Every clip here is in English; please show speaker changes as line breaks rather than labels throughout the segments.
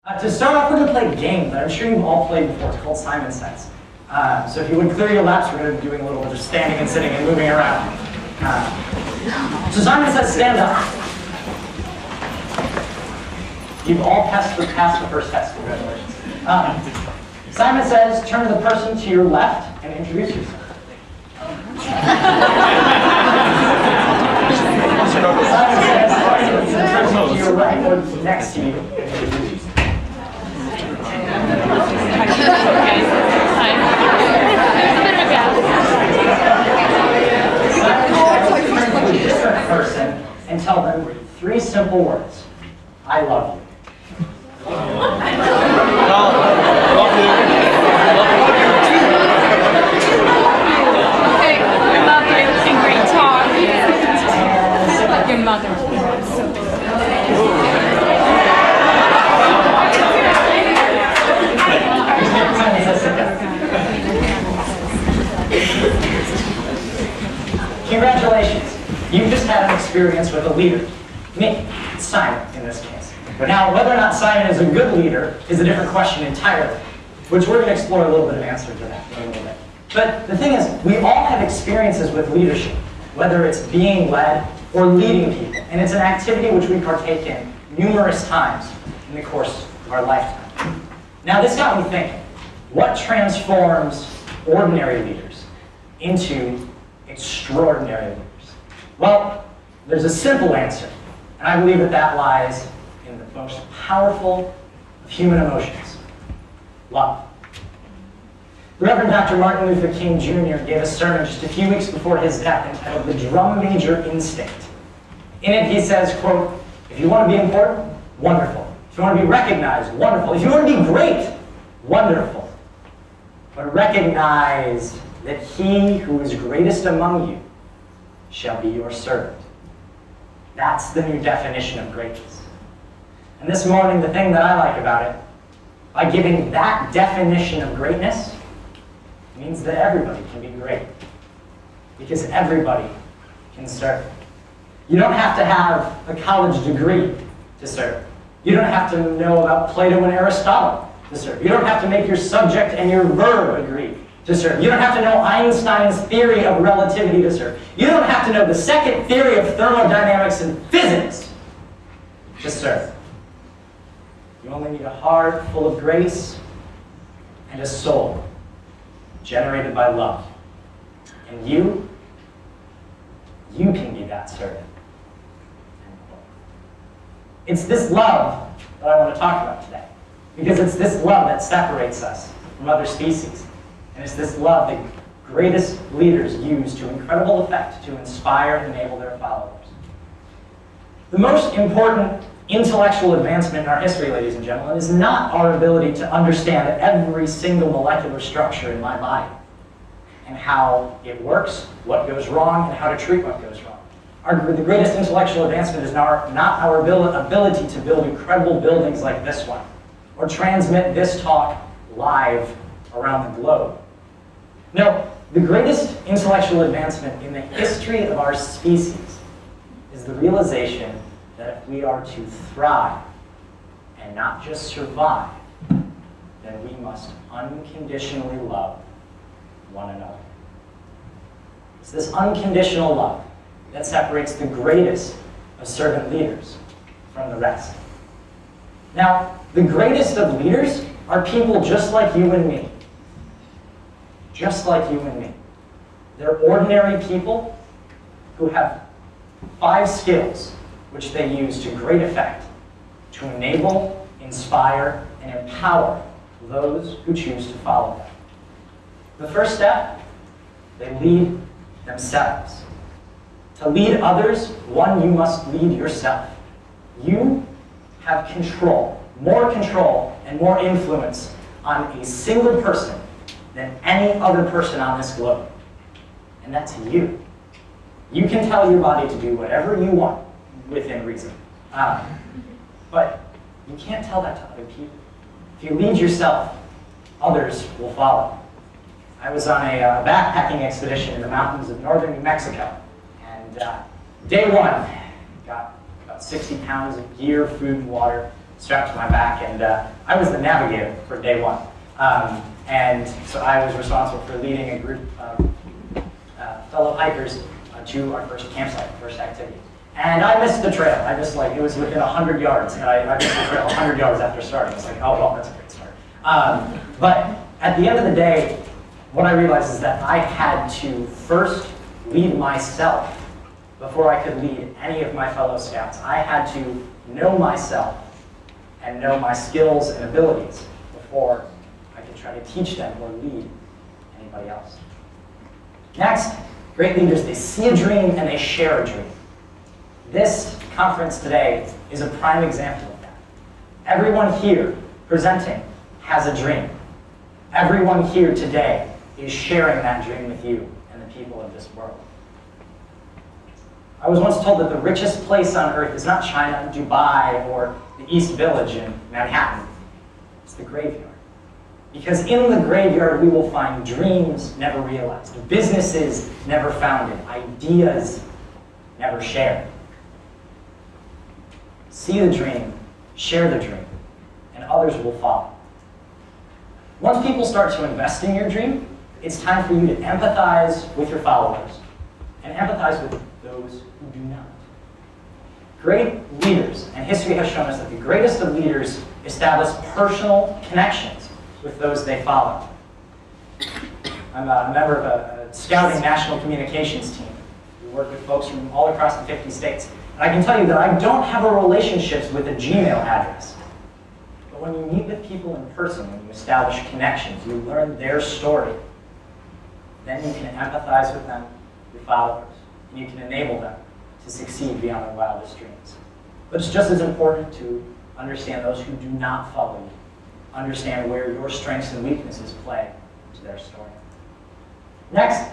To start off, we're going to play a game that I'm sure you've all played before. It's called Simon Says. So if you would clear your laps, we're going to be doing a little bit of standing and sitting and moving around. So Simon Says, stand up. You've all passed the first test. Congratulations. Simon Says, turn to the person to your left and introduce yourself. Simon Says, turn to the person to your right or next to you. Different person and tell them 3 simple words. I love you.
Okay, your mother and great talk. Your mother.
Congratulations. You've just had an experience with a leader. Me, Simon in this case. Now, whether or not Simon is a good leader is a different question entirely, which we're going to explore a little bit of answer to that in a little bit. But the thing is, we all have experiences with leadership, whether it's being led or leading people. And it's an activity which we partake in numerous times in the course of our lifetime. Now, this got me thinking, what transforms ordinary leaders into extraordinary leaders? Well, there's a simple answer, and I believe that that lies in the most powerful of human emotions, love. The Reverend Dr. Martin Luther King Jr. gave a sermon just a few weeks before his death entitled The Drum Major Instinct. In it he says, quote, if you want to be important, wonderful. If you want to be recognized, wonderful. If you want to be great, wonderful. But recognize that he who is greatest among you shall be your servant. That's the new definition of greatness. And this morning, the thing that I like about it, by giving that definition of greatness, means that everybody can be great. Because everybody can serve. You don't have to have a college degree to serve. You don't have to know about Plato and Aristotle to serve. You don't have to make your subject and your verb agree to serve. You don't have to know Einstein's theory of relativity to serve. You don't have to know the second theory of thermodynamics and physics to serve. You only need a heart full of grace and a soul generated by love. And you can be that servant. It's this love that I want to talk about today. Because it's this love that separates us from other species. And it's this love that greatest leaders use to incredible effect to inspire and enable their followers. The most important intellectual advancement in our history, ladies and gentlemen, is not our ability to understand every single molecular structure in my body and how it works, what goes wrong, and how to treat what goes wrong. The greatest intellectual advancement is not our ability to build incredible buildings like this one, or transmit this talk live around the globe. No, the greatest intellectual advancement in the history of our species is the realization that if we are to thrive and not just survive, then we must unconditionally love one another. It's this unconditional love that separates the greatest of servant leaders from the rest. Now, the greatest of leaders are people just like you and me. Just like you and me. They're ordinary people who have 5 skills which they use to great effect to enable, inspire, and empower those who choose to follow them. The first step, they lead themselves. To lead others, one, you must lead yourself. You have control, more control and more influence on a single person than any other person on this globe. And that's you. You can tell your body to do whatever you want within reason. But you can't tell that to other people. If you lead yourself, others will follow. I was on a backpacking expedition in the mountains of northern New Mexico. And day one, got about 60 pounds of gear, food, and water. strapped to my back, and I was the navigator for day one. And so I was responsible for leading a group of fellow hikers to our first campsite, first activity. And I missed the trail. I just it was within 100 yards, and I missed the trail 100 yards after starting. It's like, oh, well, that's a great start. But at the end of the day, what I realized is that I had to first lead myself before I could lead any of my fellow scouts. I had to know myself and know my skills and abilities before I could try to teach them or lead anybody else. Next, great leaders, they see a dream and they share a dream. This conference today is a prime example of that. Everyone here presenting has a dream. Everyone here today is sharing that dream with you and the people of this world. I was once told that the richest place on earth is not China, Dubai, or the East Village in Manhattan. It's the graveyard. Because in the graveyard, we will find dreams never realized, businesses never founded, ideas never shared. See the dream, share the dream, and others will follow. Once people start to invest in your dream, it's time for you to empathize with your followers and empathize with those who do not. Great leaders, and history has shown us that the greatest of leaders establish personal connections with those they follow. I'm a member of a scouting national communications team. We work with folks from all across the 50 states. And I can tell you that I don't have a relationship with a Gmail address. But when you meet with people in person, when you establish connections, you learn their story, then you can empathize with them, your followers, and you can enable them to succeed beyond their wildest dreams. But it's just as important to understand those who do not follow you, understand where your strengths and weaknesses play to their story. Next,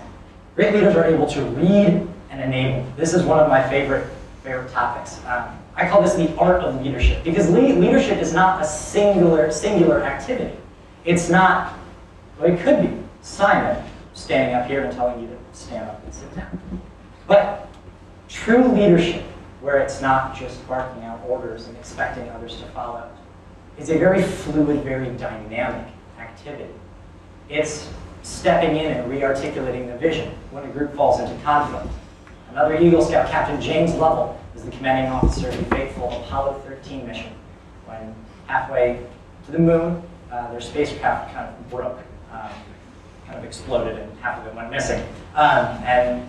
great leaders are able to read and enable. This is one of my favorite topics. I call this the art of leadership, because leadership is not a singular activity. It's not, well, it could be Simon standing up here and telling you to stand up and sit down. But true leadership, where it's not just barking out orders and expecting others to follow, is a very fluid, very dynamic activity. It's stepping in and re-articulating the vision when a group falls into conflict. Another Eagle Scout, Captain James Lovell, is the commanding officer of the fateful Apollo 13 mission. When halfway to the moon, their spacecraft kind of broke, kind of exploded, and half of it went missing. And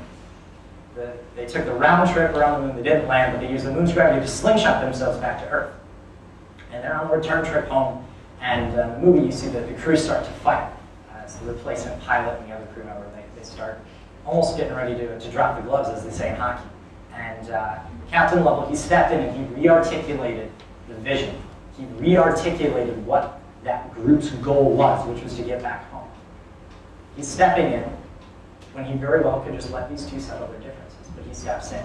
they took the round trip around the moon. They didn't land, but they used the moon's gravity to slingshot themselves back to Earth. And they're on the return trip home, and in the movie you see that the crew start to fight. It's the replacement pilot and the other crew member. They start almost getting ready to drop the gloves, as they say in hockey. And Captain Lovell, he stepped in and he re-articulated the vision. He re-articulated what that group's goal was, which was to get back home. He's stepping in when he very well could just let these two settle their differences, but he steps in.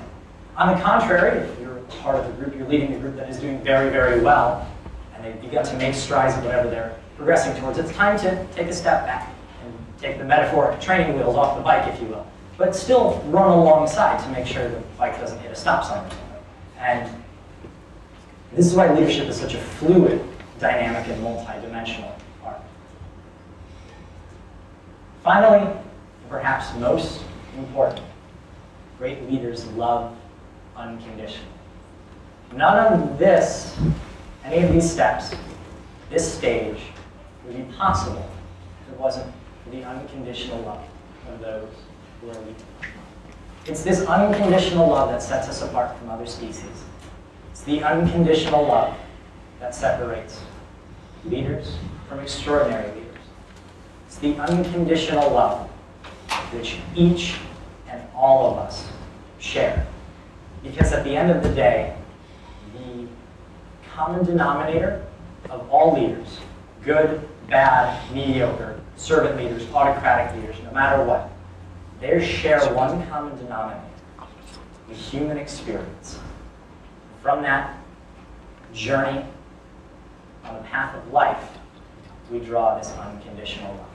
On the contrary, if you're part of the group, you're leading a group that is doing very, very well, and they've begun to make strides in whatever they're progressing towards, it's time to take a step back and take the metaphoric training wheels off the bike, if you will, but still run alongside to make sure the bike doesn't hit a stop sign or something. And this is why leadership is such a fluid, dynamic, and multidimensional art. Finally, perhaps most important, great leaders love unconditionally. None of this, any of these steps, this stage, would be possible if it wasn't for the unconditional love of those who are leading. It's this unconditional love that sets us apart from other species. It's the unconditional love that separates leaders from extraordinary leaders. It's the unconditional love which each and all of us share. Because at the end of the day, the common denominator of all leaders, good, bad, mediocre, servant leaders, autocratic leaders, no matter what, they share one common denominator, the human experience. From that journey on the path of life, we draw this unconditional love.